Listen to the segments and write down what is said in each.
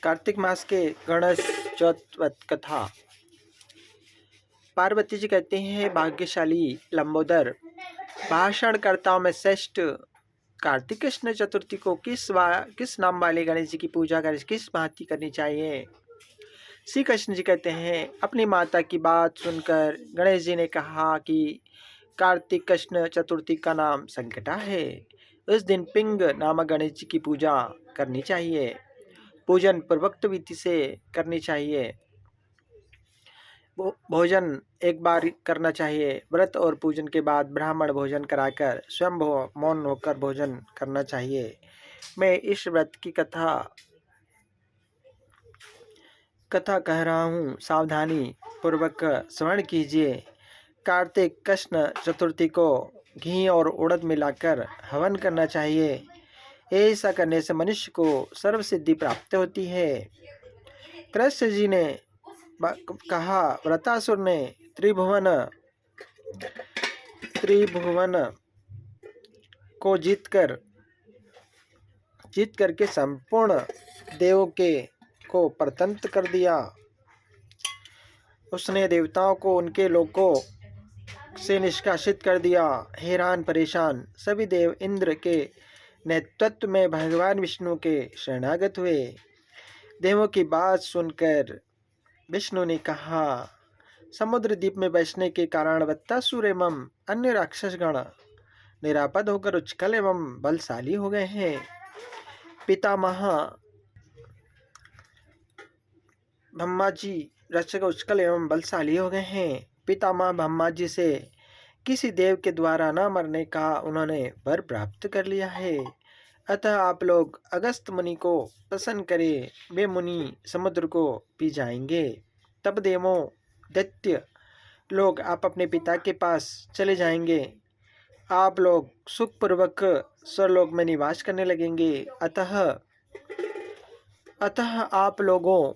कार्तिक मास के गणेश चौथ व्रत कथा। पार्वती जी कहते हैं, भाग्यशाली लंबोदर भाषणकर्ताओं में श्रेष्ठ कार्तिक कृष्ण चतुर्थी को किस नाम वाले गणेश जी की पूजा किस भांति करनी चाहिए। श्री कृष्ण जी कहते हैं, अपनी माता की बात सुनकर गणेश जी ने कहा कि कार्तिक कृष्ण चतुर्थी का नाम संकटा है। उस दिन पिंग नामक गणेश जी की पूजा करनी चाहिए। पूजन पूर्वोक्त विधि से करनी चाहिए। भोजन एक बार करना चाहिए। व्रत और पूजन के बाद ब्राह्मण भोजन कराकर स्वयं मौन होकर भोजन करना चाहिए। मैं इस व्रत की कथा कह रहा हूँ, सावधानी पूर्वक श्रवण कीजिए। कार्तिक कृष्ण चतुर्थी को घी और उड़द मिलाकर हवन करना चाहिए। ऐसा करने से मनुष्य को सर्व सिद्धि प्राप्त होती है। कृष्ण जी ने कहा, व्रतासुर ने त्रिभुवन को जीत करके संपूर्ण देवों को परतंत्र कर दिया। उसने देवताओं को उनके लोकों से निष्कासित कर दिया। हैरान परेशान सभी देव इंद्र के नेतृत्व में भगवान विष्णु के शरणागत हुए। देवों की बात सुनकर विष्णु ने कहा, समुद्र द्वीप में बसने के कारण वत्तासुर एवं अन्य राक्षसगण निरापद होकर उच्चकल एवं बलशाली हो गए हैं। पितामह ब्रह्मा जी रक्षक उच्चकल एवं बलशाली हो गए हैं। पितामह ब्रह्मा जी से किसी देव के द्वारा न मरने का उन्होंने वर प्राप्त कर लिया है। अतः आप लोग अगस्त मुनि को प्रसन्न करें, वे मुनि समुद्र को पी जाएंगे। तब देवों दैत्य लोग आप अपने पिता के पास चले जाएंगे। आप लोग सुखपूर्वक स्वरलोक में निवास करने लगेंगे। अतः आप लोगों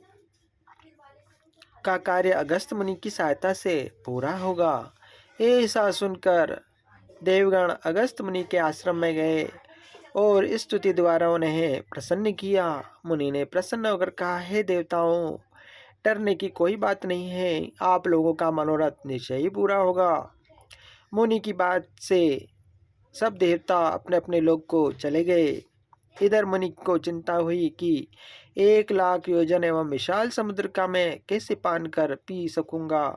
का कार्य अगस्त मुनि की सहायता से पूरा होगा। ऐसा सुनकर देवगण अगस्त मुनि के आश्रम में गए और इस स्तुति द्वारा उन्हें प्रसन्न किया। मुनि ने प्रसन्न होकर कहा, हे देवताओं, डरने की कोई बात नहीं है, आप लोगों का मनोरथ निश्चय ही पूरा होगा। मुनि की बात से सब देवता अपने अपने लोक को चले गए। इधर मुनि को चिंता हुई कि 1,00,000 योजन एवं विशाल समुद्र का मैं कैसे पान कर पी सकूंगा।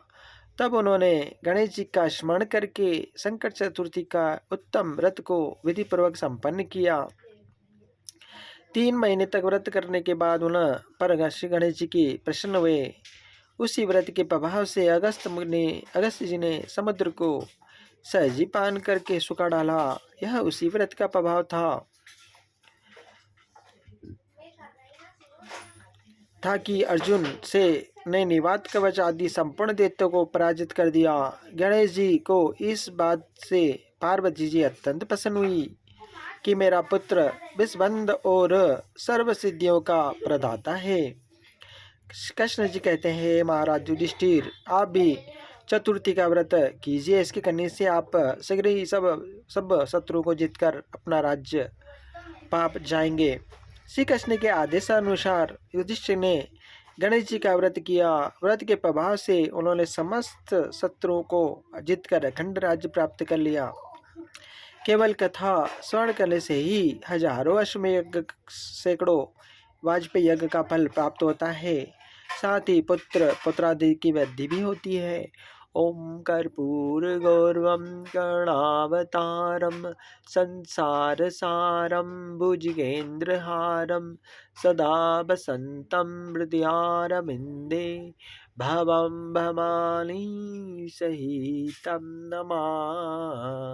तब उन्होंने गणेश जी का स्मरण करके संकट चतुर्थी का उत्तम व्रत को विधि पूर्वक संपन्न किया। 3 महीने तक व्रत करने के बाद उन पर गणेश जी की प्रसन्न हुए। उसी व्रत के प्रभाव से अगस्त जी ने समुद्र को सहजी पान करके सुखा डाला। यह उसी व्रत का प्रभाव था कि अर्जुन ने निवात कवच आदि संपूर्ण दैत्यों को पराजित कर दिया। गणेश जी को इस बात से पार्वती जी अत्यंत प्रसन्न हुई कि मेरा पुत्र विषबंध और सर्व सिद्धियों का प्रदाता है। कृष्ण जी कहते हैं, महाराज युधिष्ठिर, आप भी चतुर्थी का व्रत कीजिए। इसके करने से आप शीघ्र ही सब शत्रु को जीतकर अपना राज्य पाप जाएंगे। श्री कृष्ण के आदेशानुसार युधिष्ठिर ने गणेश जी का व्रत किया। व्रत के प्रभाव से उन्होंने समस्त शत्रुओं को जीतकर अखंड राज्य प्राप्त कर लिया। केवल कथा श्रवण करने से ही हजारों अश्वमेध यज्ञ, सैकड़ों वाजपेयी यज्ञ का फल प्राप्त होता है। साथ ही पुत्रादि की वृद्धि भी होती है। ओम कर्पूरगौरवं करुणावतारं संसारसारं भुजगेन्द्रहारं सदा वसन्तं हृदयारविन्दे भवं भवानी सहितं नमामि।